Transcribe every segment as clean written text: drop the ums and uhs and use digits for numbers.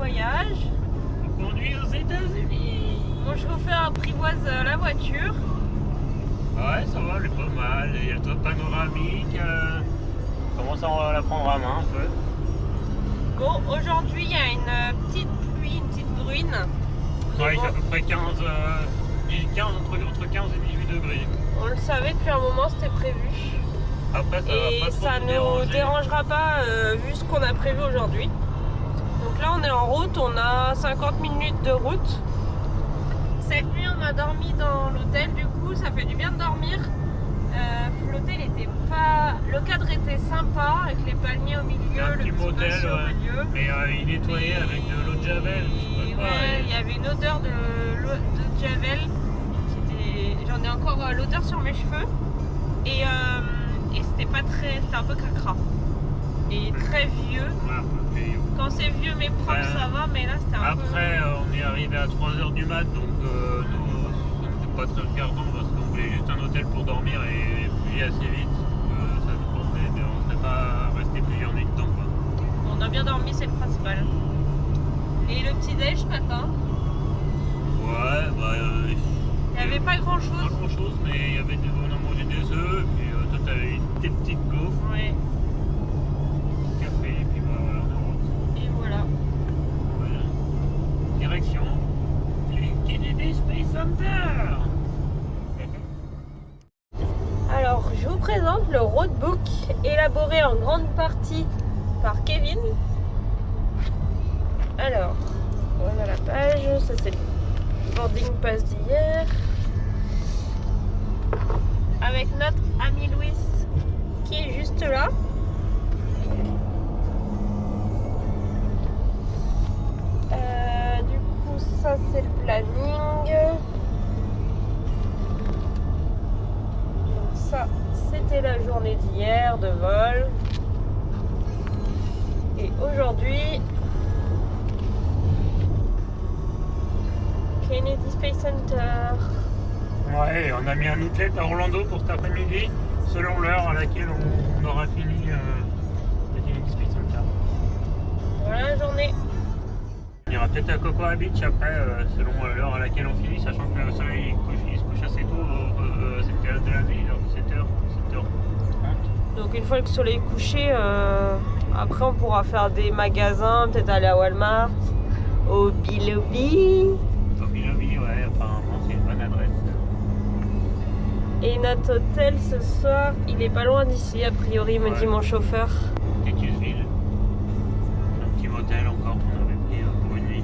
voyage. On conduit aux États-Unis. Mon chauffeur apprivoise la voiture. Ouais, ça va, elle est pas mal. Il y a le toit panoramique. On commence à la prendre à main un peu. Bon, aujourd'hui il y a une petite pluie, une petite bruine. Ouais, il Bon, fait à peu près 15, entre 15 et 18 degrés. on le savait depuis un moment, c'était prévu. Après, ça va Et pas trop ça nous ne déranger. nous dérangera pas vu ce qu'on a prévu aujourd'hui. Donc là on est en route, on a 50 minutes de route. Cette nuit on a dormi dans l'hôtel, du coup ça fait du bien de dormir. L'hôtel était pas... Le cadre était sympa avec les palmiers au milieu, Il y a un le petit petit motel, patio au milieu. mais il est nettoyé avec de l'eau de Javel. Je sais pas quoi, Ouais, et- il y avait une odeur de Javel. J'en ai encore l'odeur sur mes cheveux. Et c'était pas très. C'était un peu cracra. Et très vieux. Ouais, et- Quand c'est vieux mais propre, Ouais. ça va, mais là c'était un peu. Après, on est arrivé à 3h du mat, donc nous, c'était pas très regardant parce qu'on voulait juste un hôtel pour dormir et plier assez vite. Ça nous convenait, mais on ne serait pas resté plusieurs nuits dedans, quoi. On a bien dormi, c'est le principal. Et le petit déj ce matin, Ouais, bah. il n'y avait pas grand Pas chose. grand chose, mais il y avait on a mangé des œufs, et puis toi t'avais des petites gaufres, Ouais. café, et puis bah voilà, on est en route. Et voilà. Voilà. Direction les Kennedy Space Center. Alors, je vous présente le roadbook élaboré en grande partie par Kevin. Alors, voilà la page, ça c'est le boarding pass d'hier. Avec notre ami Louis qui est juste là. Du coup, ça c'est le planning. Donc ça, c'était la journée d'hier de vol. Et aujourd'hui, Kennedy Space Center. Ouais, on a mis un outlet à Orlando pour cet après-midi, selon l'heure à laquelle on aura fini le Kennedy Space Center. Voilà la journée. On ira peut-être à Cocoa Beach après, selon l'heure à laquelle on finit, sachant que le soleil il se couche assez tôt, cette période de l'année, genre 17h, 17h30. Donc une fois que le soleil est couché, après on pourra faire des magasins, peut-être aller à Walmart, au Bilobi. Bobby Lobby, ouais, apparemment c'est une bonne adresse. Et notre hôtel ce soir, il est pas loin d'ici, a priori, me Ouais. dit mon chauffeur. Titusville. Un petit motel encore qu'on avait pris pour une nuit.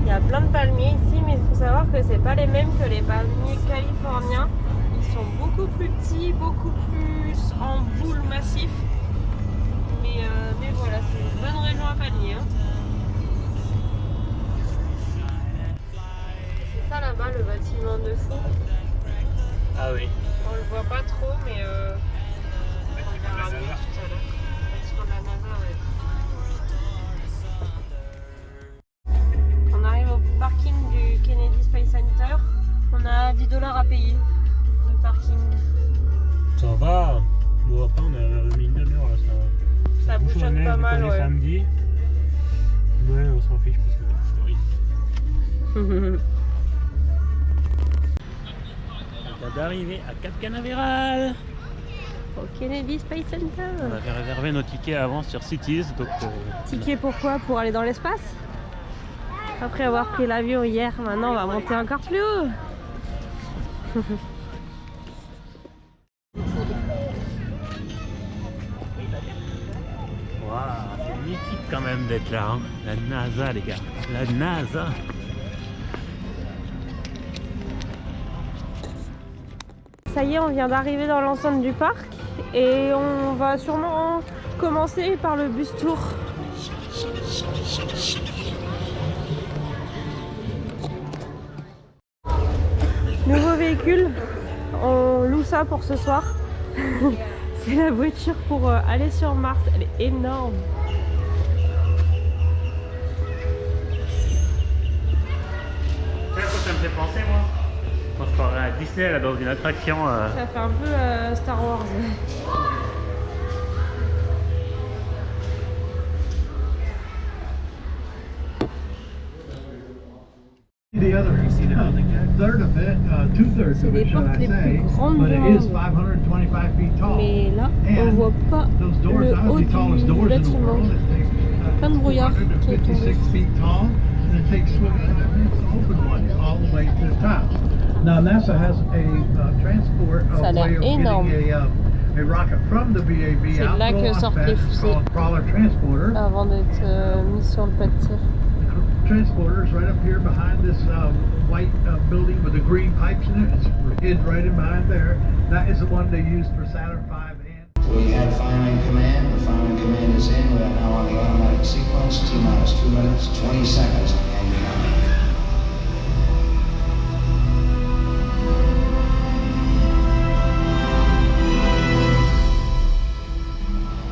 Il y a plein de palmiers ici, mais il faut savoir que c'est pas les mêmes que les palmiers californiens. Ils sont beaucoup plus petits, beaucoup plus en boule massif. Mais voilà, c'est une bonne région à palmiers. Hein. C'est ça là-bas, le bâtiment de fou. Ah oui. On le voit pas trop, mais on verra mieux tout à l'heure. Le bâtiment de la NASA, ouais. On arrive au parking du Kennedy Space Center. On a 10 $ à payer le parking. Ça va. Bon, après on a mis une demi-heure là, ça va. Ça bouchonne pas mal, ouais. Samedi. Ouais, on s'en fiche parce que c'est horrible. On vient d'arriver à Cap Canaveral. Au Kennedy Space Center. On avait réservé nos tickets avant sur Cities, donc Ticket pourquoi? Pour aller dans l'espace? Après avoir pris l'avion hier, maintenant on va monter encore plus haut. waouh, c'est mythique quand même d'être là, hein. La NASA les gars, la NASA. Ça y est, on vient d'arriver dans l'enceinte du parc et on va sûrement commencer par le bus tour. Nouveau véhicule, on loue ça pour ce soir. C'est la voiture pour aller sur Mars, elle est énorme. fait penser, moi. Quand je croirais à Disney, là, dans une attraction. Ça fait un peu Star Wars. The other third of it, 2/3 of it, should I say, but it is 525 feet tall. Mais là, on voit pas Those doors le are haut the tallest du doors in the bâtiment. world. It takes Plein de brouillard qui est tombé. 256 feet tall, and it takes open one all the way to the top. Now NASA has a transport Ça a l'air way of énorme. getting a rocket from the VAB C'est out là que to sortent les Launchpad fusées. called Crawler Transporter. Avant d'être mis sur le pas de tir. Transporters right up here behind this white building with the green pipes in it. It's hid right in behind there. That is the one they used for Saturn V and. We had firing command. The firing command is in. We are now on the automatic sequence. T-minus 2 minutes, 20 seconds, and counting.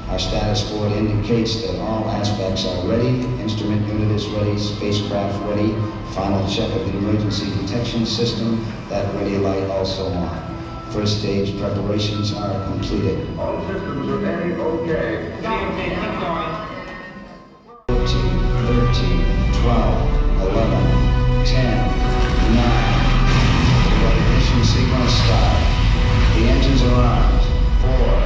Our status board indicates that all aspects are ready. Instrument unit is ready, spacecraft ready. Final check of the emergency detection system. That ready light also on. First stage preparations are completed. All systems remain okay. 14, 13, 12, 11, 10, 9. The ignition sequence start. The engines are armed. 4, 3.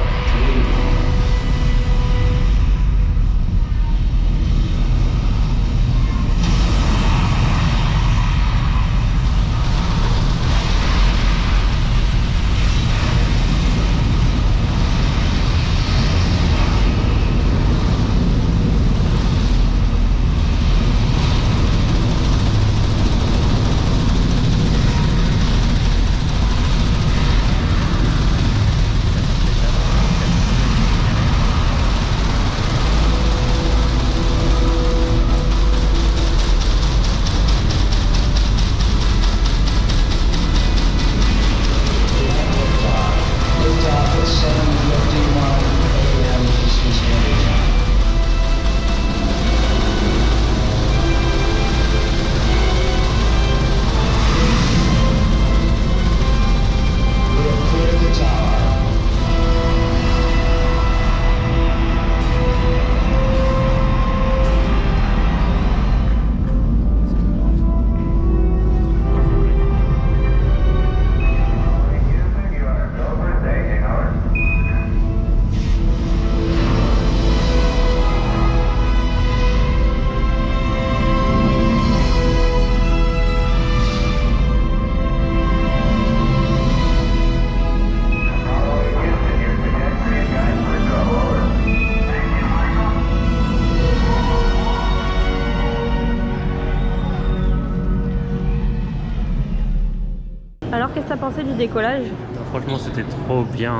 Alors, qu'est-ce que t'as pensé du décollage? Franchement, c'était trop bien.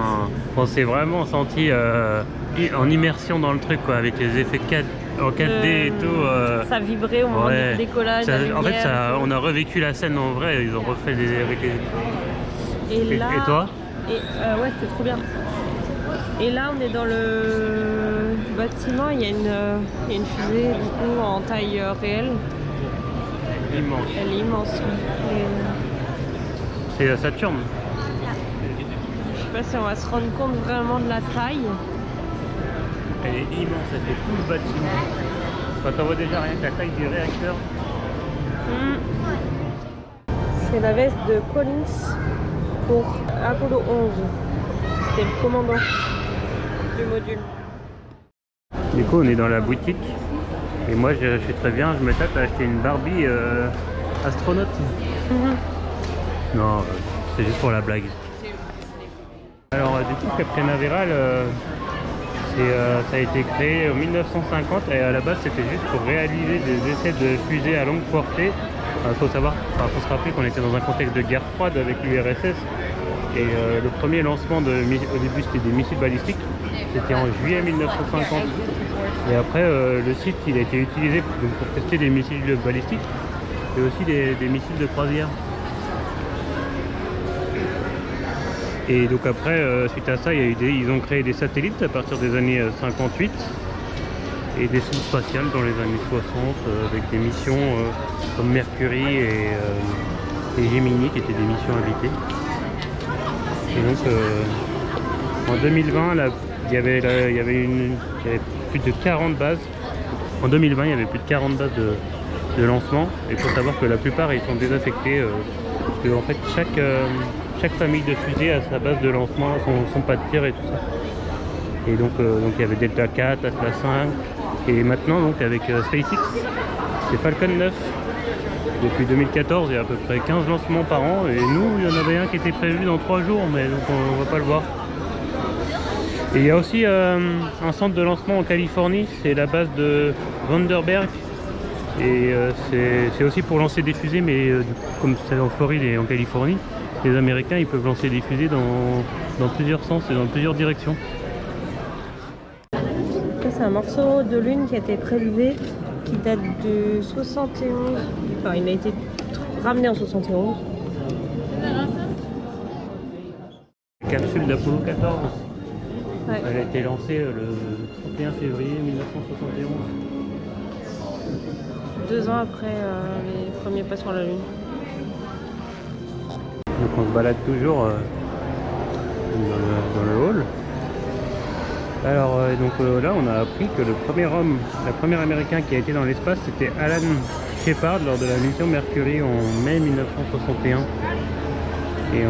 On s'est vraiment senti en immersion dans le truc, quoi, avec les effets en 4D et tout. Ça vibrait au moment du décollage. En fait, on a revécu la scène en vrai. Ils ont refait avec les. Et là, et toi? ouais, c'était trop bien. Et là, on est dans le bâtiment. Il y a une fusée du coup en taille réelle. Immense. Elle est immense. C'est Saturne. Je sais pas si on va se rendre compte vraiment de la taille. Elle est immense, elle fait tout le bâtiment. Quand on voit déjà rien que la taille du réacteur. C'est la veste de Collins pour Apollo 11. C'était le commandant du module. Du coup, on est dans la boutique. Et moi, je suis très bien, je me tape à acheter une Barbie astronaute. Non, c'est juste pour la blague. Alors, du coup, Cap Canaveral, ça a été créé en 1950 et à la base, c'était juste pour réaliser des essais de fusées à longue portée. Faut se rappeler qu'on était dans un contexte de guerre froide avec l'URSS. Et le premier lancement, au début, c'était des missiles balistiques. C'était en juillet 1950. Et après, le site, il a été utilisé pour tester des missiles balistiques et aussi des missiles de croisière. Et donc après, suite à ça, ils ont créé des satellites à partir des années 58 et des sondes spatiales dans les années 60 avec des missions comme Mercury et Gemini qui étaient des missions habitées. Et donc en 2020 là, il y avait plus de 40 bases. En 2020 il y avait plus de 40 bases de lancement. Et il faut savoir que la plupart ils sont désaffectés parce que en fait chaque famille de fusée a sa base de lancement, son pas de tir et tout ça. Et donc il y avait Delta 4, Atlas 5 et maintenant donc avec SpaceX c'est Falcon 9. Depuis 2014 il y a à peu près 15 lancements par an et nous il y en avait un qui était prévu dans 3 jours mais donc on va pas le voir. Et il y a aussi un centre de lancement en Californie, c'est la base de Vandenberg et c'est aussi pour lancer des fusées mais comme c'est en Floride et en Californie, les Américains ils peuvent lancer des fusées dans plusieurs sens et dans plusieurs directions. C'est un morceau de lune qui a été prélevé qui date de 71. Enfin, il a été ramené en 71. La capsule d'Apollo 14, Ouais. elle a été lancée le 31 février 1971. 2 ans après les premiers pas sur la lune. Donc on se balade toujours dans le hall. Alors donc là on a appris que le premier américain qui a été dans l'espace c'était Alan Shepard lors de la mission Mercury en mai 1961. Et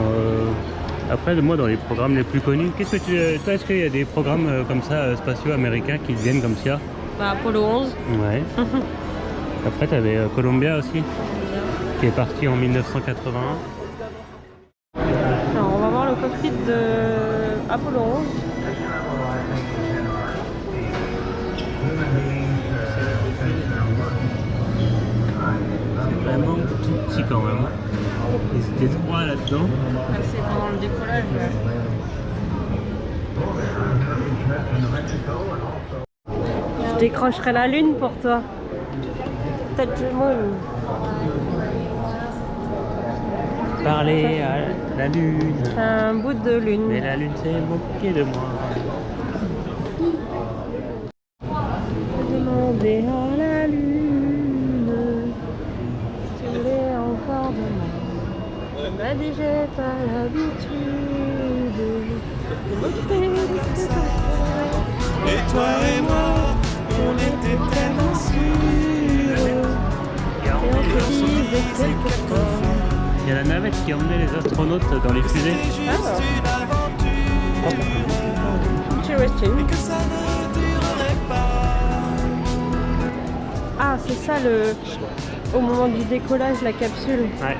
après moi dans les programmes les plus connus, toi est-ce qu'il y a des programmes comme ça spatiaux américains qui viennent comme ça? Bah, Apollo 11. Ouais. Après tu avais Columbia aussi qui est parti en 1981. Alors on va voir le cockpit de Apollo 11. C'est vraiment tout petit quand même. Ils étaient 3 là-dedans. Ah, c'est pendant le décollage. Je décrocherai la lune pour toi. Touch the moon. Parler à la lune. Un bout de lune. Mais la lune s'est moquée de moi. Demander à la lune si tu voulais encore de moi. Elle m'a dit j'ai pas l'habitude de montrer des photos. Et toi et moi, on était tellement sûrs. Et on se disait quelquefois. Il y a la navette qui emmenait les astronautes dans les fusées. Ah, interesting. Que ça ne durerait pas. Ah, c'est ça au moment du décollage, la capsule. Ouais.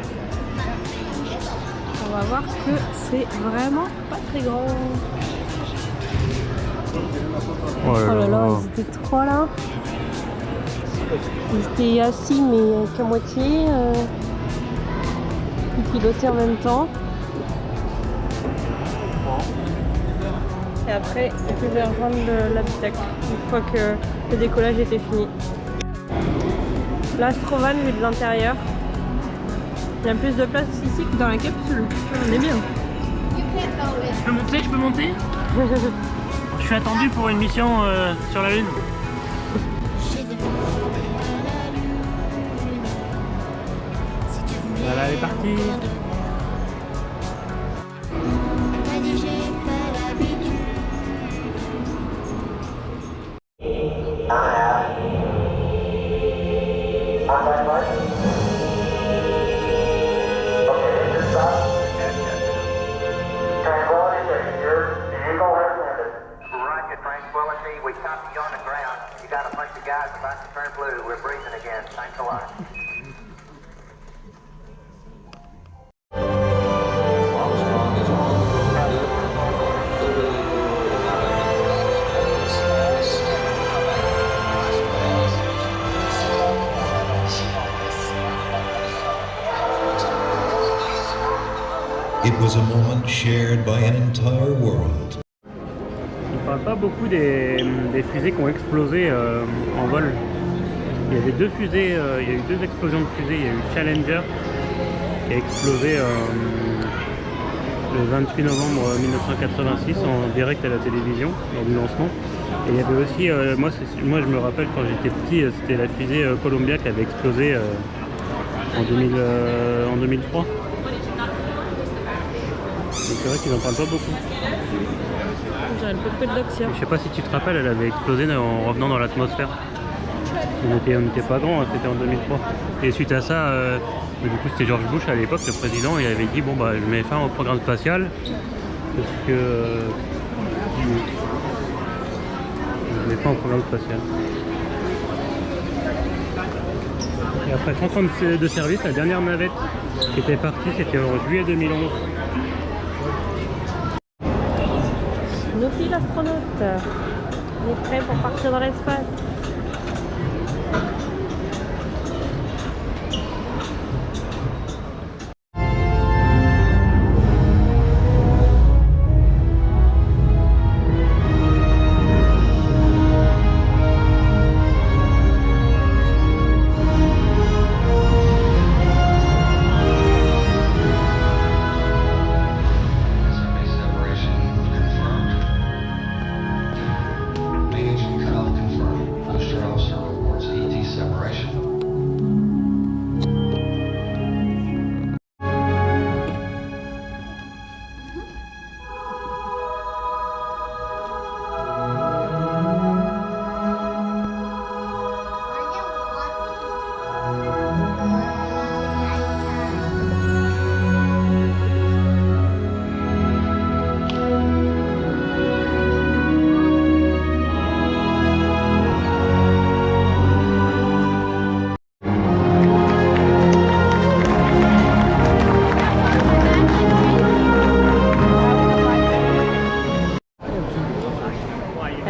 On va voir que c'est vraiment pas très grand. Oh Oh là là, ils étaient trois là. Ils étaient assis mais qu'à moitié. Ils pilotaient en même temps. Et après, ils pouvaient rejoindre l'habitacle une fois que le décollage était fini. L'Astrovan vu de l'intérieur. Il y a plus de place ici que dans la capsule. On est bien. Je peux monter Je suis attendu pour une mission sur la Lune. Voilà, elle est partie. We copy you on the ground. You got a bunch of guys about to turn blue. We're breathing again. Thanks a lot. It was a moment shared by an entire world. On ne parle pas beaucoup des fusées qui ont explosé en vol. Il y avait deux fusées, il y a eu deux explosions de fusées. Il y a eu Challenger qui a explosé le 28 novembre 1986 en direct à la télévision lors du lancement. Et il y avait aussi, moi je me rappelle quand j'étais petit, c'était la fusée Columbia qui avait explosé en 2003. C'est vrai qu'ils en parlent pas beaucoup. J'aurais le peu de l'Oxia. Je sais pas si tu te rappelles, elle avait explosé en revenant dans l'atmosphère. On n'était pas grand, c'était en 2003. Et suite à ça, du coup c'était George Bush à l'époque, le président, il avait dit bon bah je mets fin au programme spatial parce que je mets fin au programme spatial. Et après 30 ans de service, la dernière navette qui était partie, c'était en juillet 2011. Sophie l'astronaute, on est prêt pour partir dans l'espace.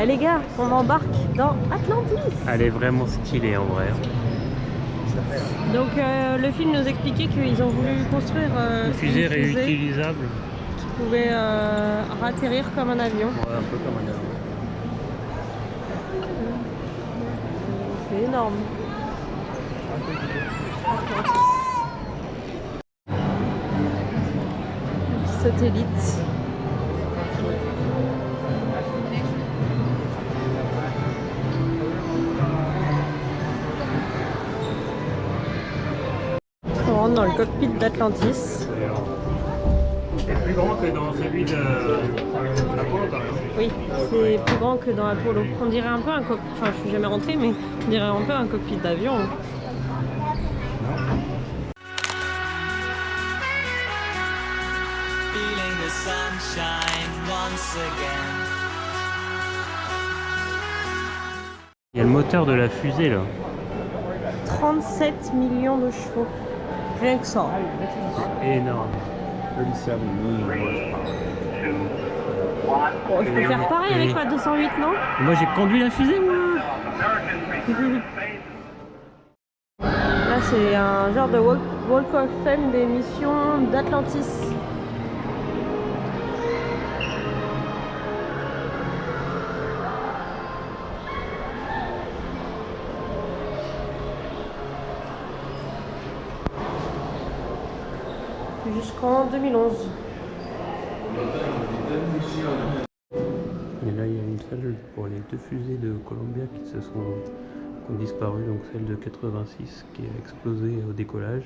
Eh les gars, on embarque dans Atlantis. Elle est vraiment stylée en vrai. Donc le film nous expliquait qu'ils ont voulu construire Une fusée réutilisable. qui pouvait atterrir comme un avion. Ouais, un peu comme un avion. C'est énorme. Satellite. On rentre dans le cockpit d'Atlantis. C'est plus grand que dans celui de l'Apollo quand même. Oui, c'est plus grand que dans Apollo. On dirait un peu un cockpit, enfin je suis jamais rentrée, mais on dirait un peu un cockpit d'avion. Feeling the sunshine once again. Il y a le moteur de la fusée là. 37 millions de chevaux. Rien que ça. Énorme. 37 million. Bon, je peux faire pareil avec ma 208, non? Moi j'ai conduit la fusée moi. Là c'est un genre de Walk of Fame des missions d'Atlantis. Jusqu'en 2011. Et là il y a une salle pour les deux fusées de Columbia qui ont disparu, donc celle de 86 qui a explosé au décollage,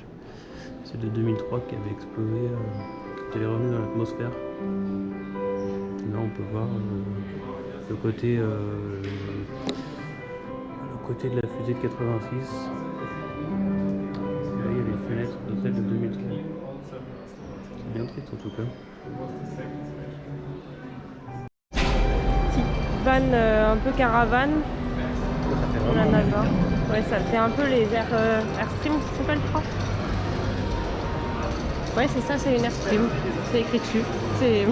celle de 2003 qui avait explosé quand elle est revenue dans l'atmosphère. Là on peut voir le côté de la fusée de 86. Là il y a les fenêtres de celle de 2003. C'est bien triste en tout cas. Petite van un peu caravane. On en a 20. Ouais, ça fait un peu les Airstream qui s'appelle, je crois. Ouais, c'est ça, c'est une Airstream. C'est écrit dessus. C'est.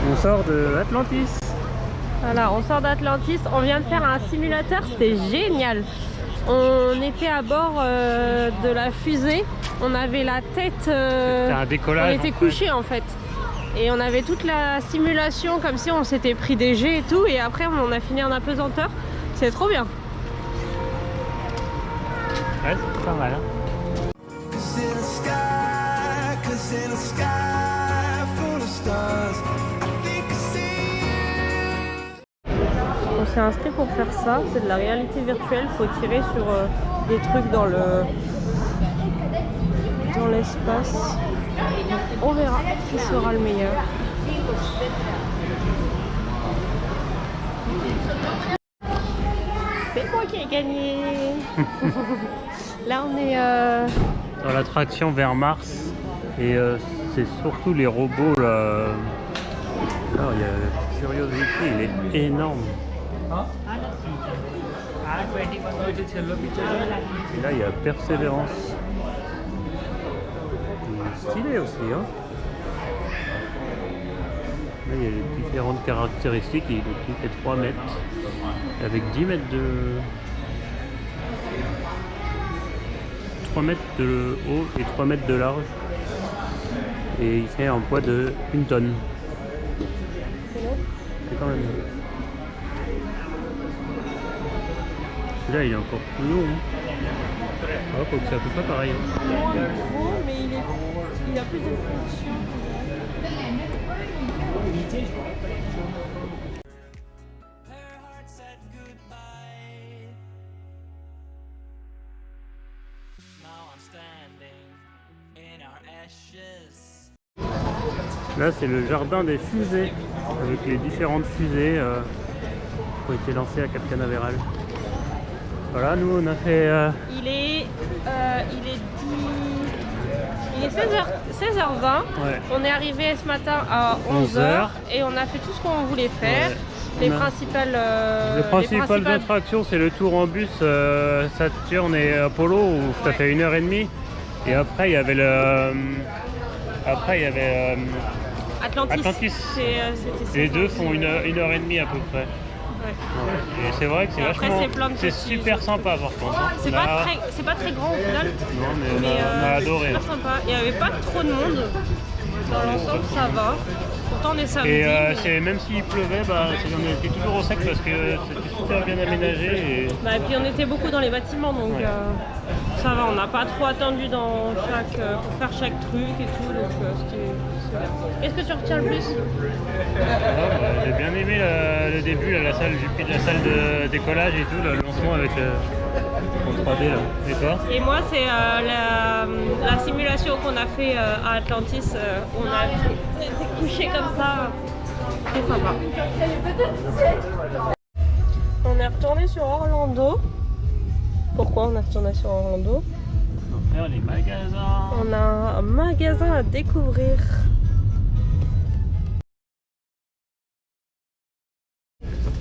On sort de Atlantis. Voilà, on sort d'Atlantis, on vient de faire un simulateur, c'était génial. On était à bord de la fusée, on avait la tête, C'était un décollage, on était couchés en fait. Et on avait toute la simulation comme si on s'était pris des jets et tout, et après on a fini en apesanteur. C'est trop bien. Ouais, c'est pas mal. Hein. On s'est inscrit pour faire ça, c'est de la réalité virtuelle, faut tirer sur des trucs dans l'espace. On verra qui sera le meilleur. C'est moi qui ai gagné. Là on est Dans l'attraction vers Mars et c'est surtout les robots là. Alors il y a Curiosity, il est énorme. Et là il y a Persévérance. Il est stylé aussi hein. Là il y a les différentes caractéristiques, il fait 3 mètres avec 10 mètres de 3 mètres de haut et 3 mètres de large et il fait un poids de 1 tonne. C'est quand même. Celui-là il est encore plus long. Hein. Ah, faut que c'est à peu près pareil. Hein. moins gros, mais il a plus de fonction. Là c'est le jardin des fusées avec les différentes fusées qui ont été lancées à Cap Canaveral. Voilà, nous on a fait... Il est 16h20. Ouais. On est arrivé ce matin à 11h et on a fait tout ce qu'on voulait faire. Ouais. Les principales attractions, c'est le tour en bus Saturn et Apollo où ça fait 1h30. Et après il y avait Atlantis. Les deux font 1h30 à peu près. Ouais. Et c'est vrai que c'est vachement. C'est super sympa par contre. C'est pas très grand au final. Non mais on a adoré. C'est super sympa. Il n'y avait pas trop de monde. Dans l'ensemble ça va. Pourtant on est samedi. Et même s'il pleuvait, on était toujours au sec parce que c'était super bien aménagé. Et puis on était beaucoup dans les bâtiments donc ça va, on n'a pas trop attendu pour faire chaque truc et tout, donc c'était bien. Qu'est-ce que tu retiens le plus? J'ai bien aimé le début, la salle de décollage et tout, le lancement avec en 3D là. Et toi? Et moi c'est la simulation qu'on a fait à Atlantis, on a été couché comme ça, c'est sympa. On est retourné sur Orlando. Pourquoi on est retourné sur Orlando? On va faire les magasins. On a un magasin à découvrir.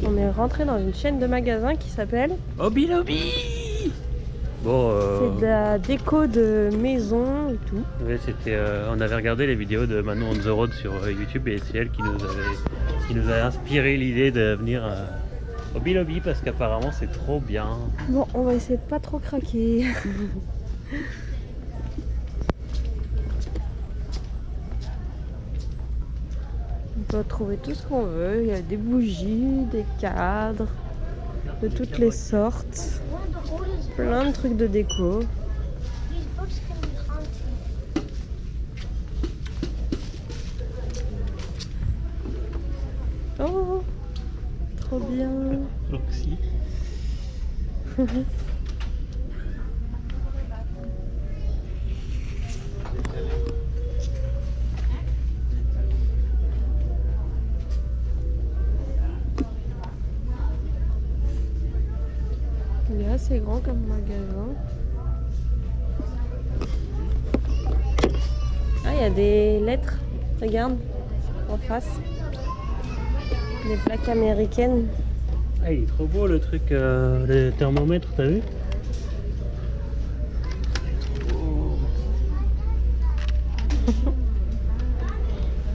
On est rentré dans une chaîne de magasins qui s'appelle Hobby Lobby. Bon, c'est de la déco de maison et tout. Ouais, on avait regardé les vidéos de Manon on the Road sur YouTube et c'est elle qui nous a inspiré l'idée de venir à Hobby Lobby parce qu'apparemment c'est trop bien. Bon, on va essayer de pas trop craquer. On peut trouver tout ce qu'on veut. Il y a des bougies, des cadres de toutes les sortes. Plein de trucs de déco. Oh, trop bien. Roxy. Il est assez grand comme magasin. Ah, il y a des lettres. Regarde, en face. Des plaques américaines. Ah, il est trop beau le truc, le thermomètre, t'as vu?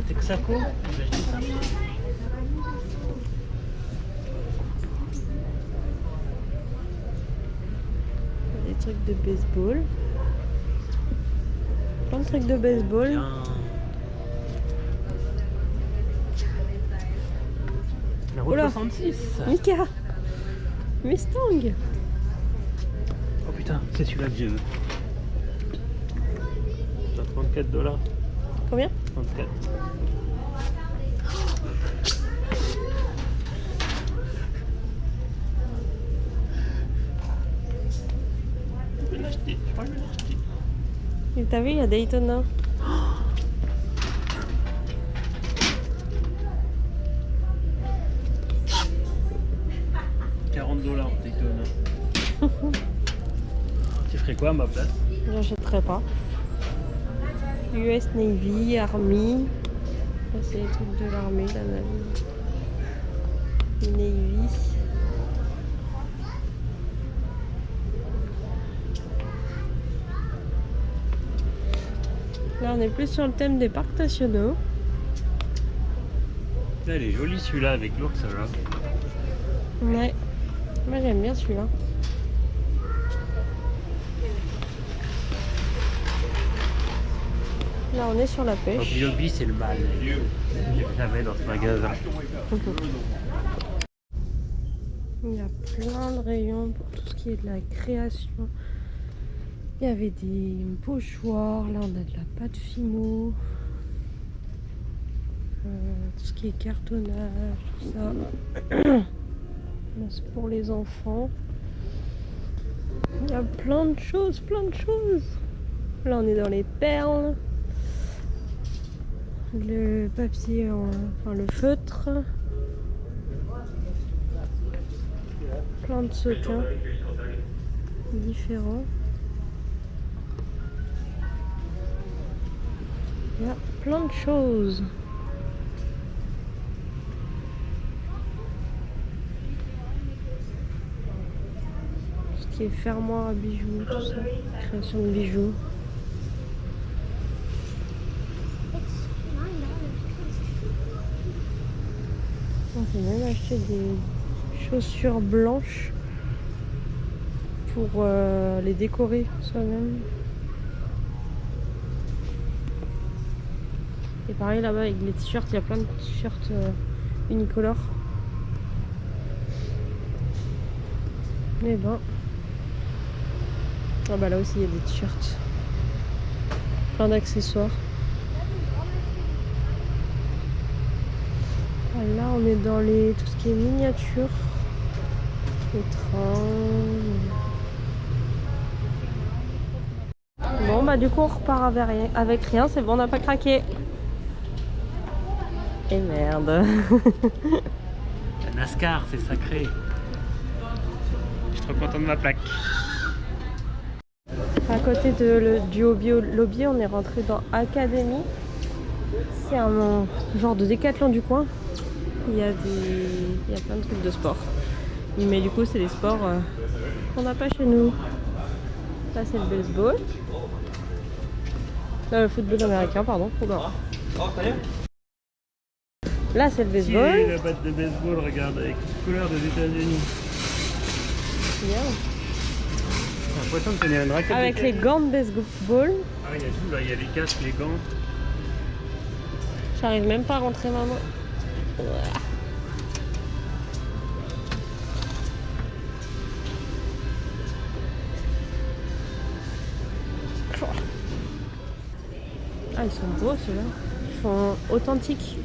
Texaco? trucs de baseball. Plein de trucs de baseball. Bien. La route Oula. 66. Mika, Mustang. Oh putain, c'est celui-là que je veux. 34 $. Combien? 34. Je vais l'acheter, je crois que je vais l'acheter. Et t'as vu, il y a Daytona. 40 $, Daytona. Tu ferais quoi à ma place? J'achèterai pas. US Navy, Army. Ça, c'est les trucs de l'armée, la Navy. Là, on est plus sur le thème des parcs nationaux. Là, il est joli celui-là avec l'ours là. Ouais. Moi, j'aime bien celui-là. Là, on est sur la pêche. Obi c'est le mal. J'avais dans ce magasin. Il y a plein de rayons pour tout ce qui est de la création. Il y avait des pochoirs. Là, on a de la pâte Fimo. Tout ce qui est cartonnage, tout ça. Là, c'est pour les enfants. Il y a plein de choses, plein de choses. Là, on est dans les perles. Le papier, enfin le feutre. Plein de sequins différents. Il y a plein de choses. Ce qui est fermoir à bijoux, tout ça. Création de bijoux. On peut même acheter des chaussures blanches pour les décorer soi-même. Et pareil là-bas avec les t-shirts, il y a plein de t-shirts unicolores. Et ben, ah bah là aussi il y a des t-shirts, plein d'accessoires. Là on est dans tout ce qui est miniature, les trains. Bon bah du coup on repart avec rien, c'est bon, on n'a pas craqué. Et merde. La NASCAR, c'est sacré. Je suis trop content de ma plaque. À côté du hobby lobby, on est rentré dans Academy. C'est un genre de décathlon du coin. Il y a plein de trucs de sport. Mais du coup, c'est des sports qu'on n'a pas chez nous. Là, c'est le baseball. Là, le football américain, pardon. Là, c'est le baseball. Si, la batte de baseball, regarde, avec les couleurs des États-Unis. Bien. J'ai l'impression que c'est une raquette. Avec les gants de baseball. Ah, il y a tout là, il y a les casques, les gants. J'arrive même pas à rentrer ma main. Ah, ils sont beaux ceux-là. Ils sont authentiques.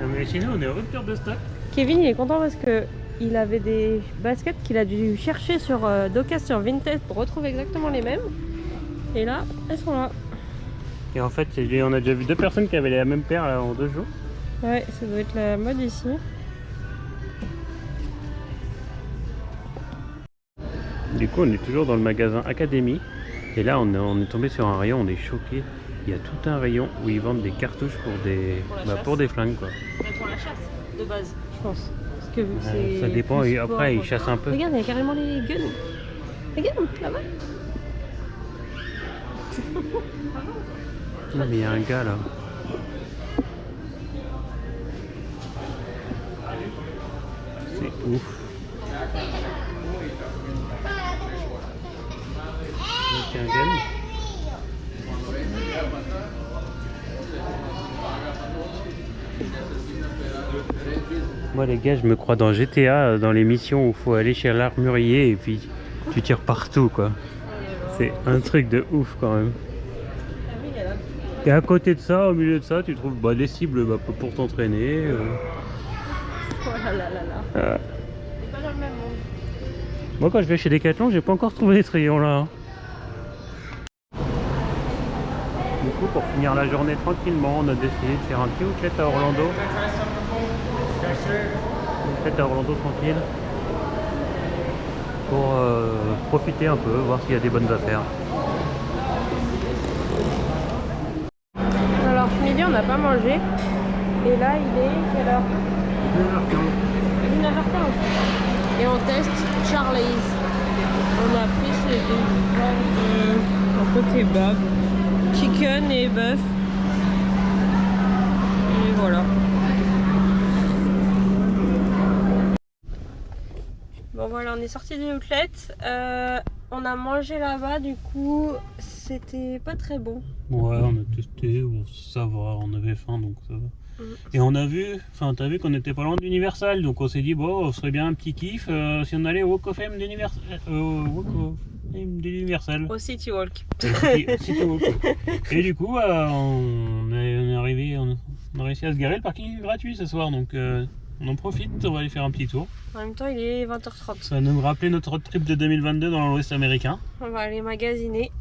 Non, mais sinon, on est en rupture de stock. Kevin, il est content parce que il avait des baskets qu'il a dû chercher sur Docast sur Vinted pour retrouver exactement les mêmes. Et là, elles sont là. Et en fait, on a déjà vu deux personnes qui avaient la même paire là, en 2 jours. Ouais, ça doit être la mode ici. Du coup, on est toujours dans le magasin Academy. Et là, on est tombé sur un rayon, on est choqué. Il y a tout un rayon où ils vendent des cartouches pour des flingues, quoi. Mais pour la chasse, de base, je pense. Parce que vu que c'est Ça dépend, et après, ils chassent un peu. Regarde, il y a carrément les guns. Regarde, là-bas. Non, mais il y a un gars là. Ouf. Donc, un game. Moi les gars, je me crois dans GTA, dans les missions où il faut aller chez l'armurier et puis tu tires partout quoi. C'est un truc de ouf quand même. Et à côté de ça, au milieu de ça, tu trouves des cibles pour t'entraîner. Oh là là là là. C'est pas dans le même monde. Moi quand je vais chez Decathlon, j'ai pas encore trouvé ce rayon là. Du coup, pour finir la journée tranquillement, on a décidé de faire un petit outlet à Orlando. Outlet à Orlando tranquille. Pour profiter un peu, voir s'il y a des bonnes affaires. Alors ce midi on n'a pas mangé. Et là il est quelle heure? 19h15. Et on teste Charlie's. On a pris ces deux plats en côté bas. Chicken et bœuf. Et voilà. Bon voilà, on est sorti du outlet. On a mangé là-bas, du coup c'était pas très bon. Ouais, on a testé, bon, ça va, on avait faim donc ça va. Et on a vu, enfin t'as vu qu'on était pas loin d'Universal, donc on s'est dit bon, on serait bien un petit kiff si on allait au Walk of Fame d'Universal. Au City Walk. City Walk. Et du coup, on est arrivé, on a réussi à se garer, le parking est gratuit ce soir, donc on en profite, on va aller faire un petit tour. En même temps il est 20h30. Ça va nous rappeler notre road trip de 2022 dans l'Ouest américain. On va aller magasiner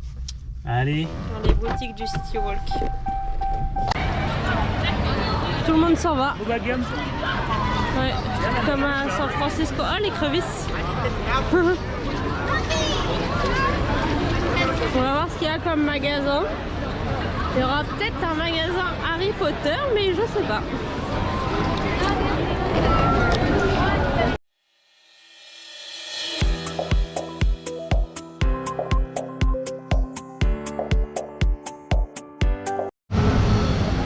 Allez. dans les boutiques du City Walk. Tout le monde s'en va. Ouais, comme à San Francisco. Ah, l'écrevisse. On va voir ce qu'il y a comme magasin. Il y aura peut-être un magasin Harry Potter, mais je sais pas.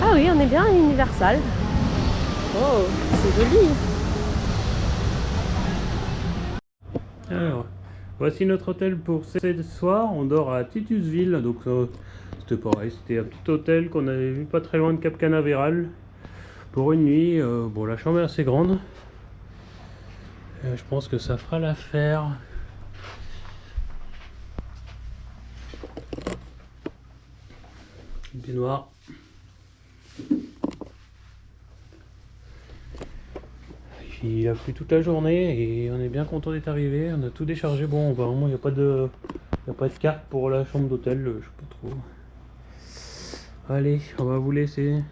Ah oui, on est bien à Universal. Oh, c'est joli. Alors, voici notre hôtel pour ce soir. On dort à Titusville, donc c'était pareil, c'était un petit hôtel qu'on avait vu pas très loin de Cap Canaveral pour une nuit. Bon, la chambre est assez grande. Je pense que ça fera l'affaire. Baignoire. Il a plu toute la journée et on est bien content d'être arrivé. On a tout déchargé. Bon, apparemment il n'y a pas de carte pour la chambre d'hôtel, je sais pas trop. Allez, on va vous laisser.